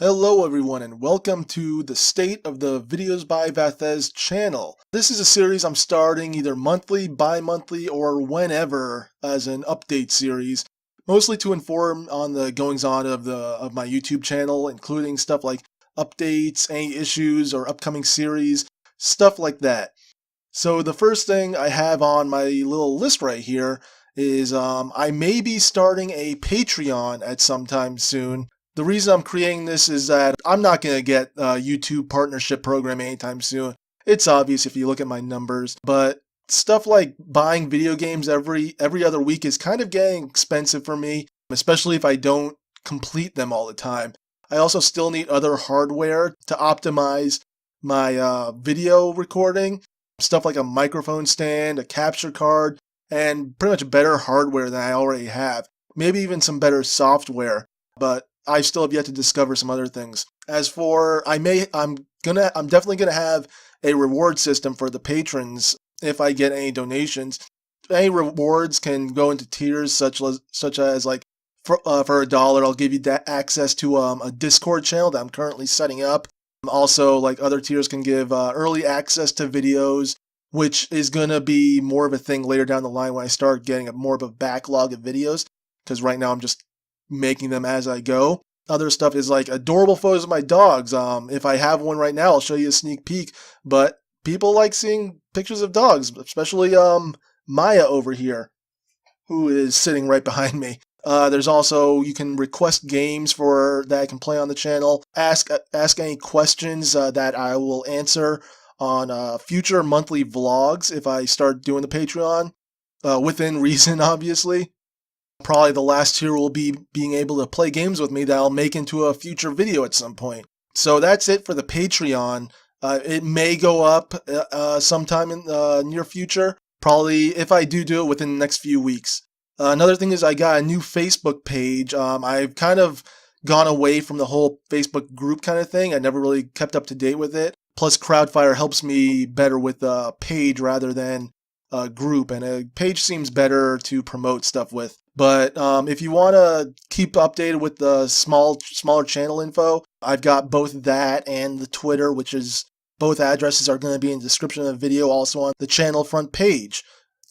Hello everyone and welcome to the State of the Videos by Vathez channel. This is a series I'm starting either monthly, bi-monthly, or whenever as an update series, mostly to inform on the goings-on of my YouTube channel, including stuff like updates, any issues, or upcoming series, stuff like that. So the first thing I have on my little list right here is I may be starting a Patreon at some time soon. The reason I'm creating this is that I'm not going to get a YouTube partnership program anytime soon. It's obvious if you look at my numbers, but stuff like buying video games every other week is kind of getting expensive for me, especially if I don't complete them all the time. I also still need other hardware to optimize my video recording, stuff like a microphone stand, a capture card, and pretty much better hardware than I already have. Maybe even some better software, but I still have yet to discover some other things. As for, I'm definitely gonna have a reward system for the patrons if I get any donations. Any rewards can go into tiers such as like for $1, I'll give you access to a Discord channel that I'm currently setting up. Also, like other tiers can give early access to videos, which is gonna be more of a thing later down the line when I start getting more of a backlog of videos. Because right now I'm just making them as I go. Other stuff is like adorable photos of my dogs. If I have one right now, I'll show you a sneak peek. But people like seeing pictures of dogs, especially Maya over here, who is sitting right behind me. There's also, you can request games that I can play on the channel. Ask any questions that I will answer on future monthly vlogs if I start doing the Patreon, within reason, obviously. Probably the last tier will be being able to play games with me that I'll make into a future video at some point. So that's it for the Patreon. It may go up sometime in the near future. Probably if I do it within the next few weeks. Another thing is I got a new Facebook page. I've kind of gone away from the whole Facebook group kind of thing. I never really kept up to date with it. Plus Crowdfire helps me better with a page rather than a group, and a page seems better to promote stuff with. But if you want to keep updated with the smaller channel info, I've got both that and the Twitter, which is both addresses are going to be in the description of the video, also on the channel front page.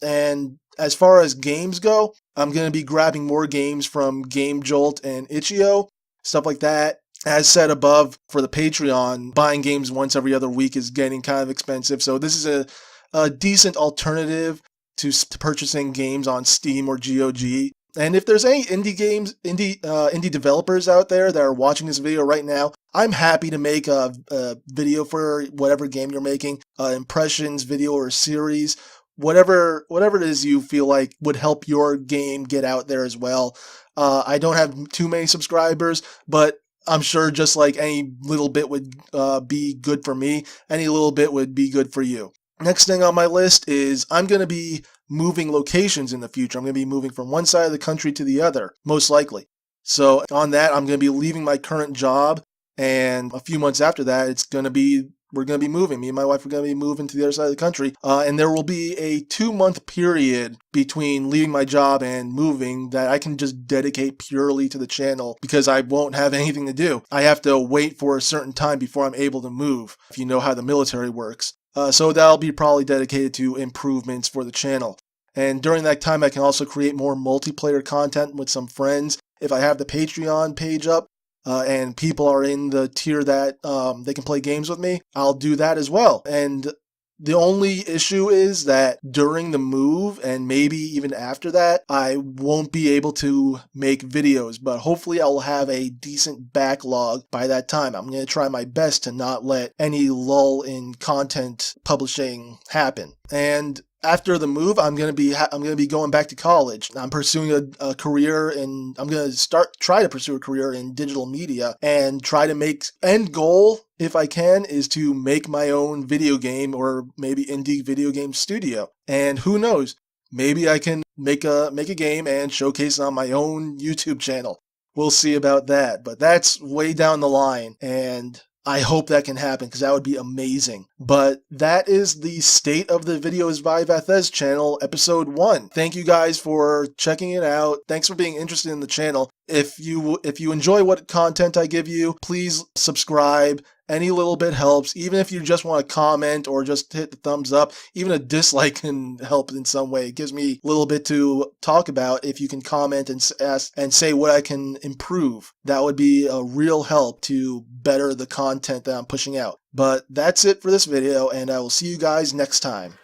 And as far as games go, I'm going to be grabbing more games from Game Jolt and Itch.io, stuff like that. As said above, for the Patreon, buying games once every other week is getting kind of expensive, so this is a decent alternative to purchasing games on Steam or GOG. And if there's any indie developers out there that are watching this video right now, I'm happy to make a video for whatever game you're making, impressions video or series, whatever it is you feel like would help your game get out there as well. I don't have too many subscribers, but I'm sure just like any little bit would be good for me, any little bit would be good for you. Next thing on my list is I'm going to be moving locations in the future. I'm going to be moving from one side of the country to the other, most likely. So on that, I'm going to be leaving my current job, and a few months after that, we're going to be moving. Me and my wife are going to be moving to the other side of the country, and there will be a 2-month period between leaving my job and moving that I can just dedicate purely to the channel because I won't have anything to do. I have to wait for a certain time before I'm able to move, if you know how the military works. So that'll be probably dedicated to improvements for the channel. And during that time, I can also create more multiplayer content with some friends. If I have the Patreon page up and people are in the tier that they can play games with me, I'll do that as well. And the only issue is that during the move and maybe even after that, I won't be able to make videos, but hopefully I'll have a decent backlog by that time. I'm going to try my best to not let any lull in content publishing happen. And after the move, I'm going to be going back to college. I'm pursuing a career I'm going to try to pursue a career in digital media and try to end goal, if I can, is to make my own video game or maybe indie video game studio. And who knows, maybe I can make a game and showcase it on my own YouTube channel. We'll see about that, but that's way down the line. And I hope that can happen because that would be amazing. But that is the State of the Videos by Vathez channel, episode 1. Thank you guys for checking it out. Thanks for being interested in the channel. If you enjoy what content I give you, please subscribe. Any little bit helps. Even if you just want to comment or just hit the thumbs up, even a dislike can help in some way. It gives me a little bit to talk about. If you can comment and ask and say what I can improve, that would be a real help to better the content that I'm pushing out. But that's it for this video, and I will see you guys next time.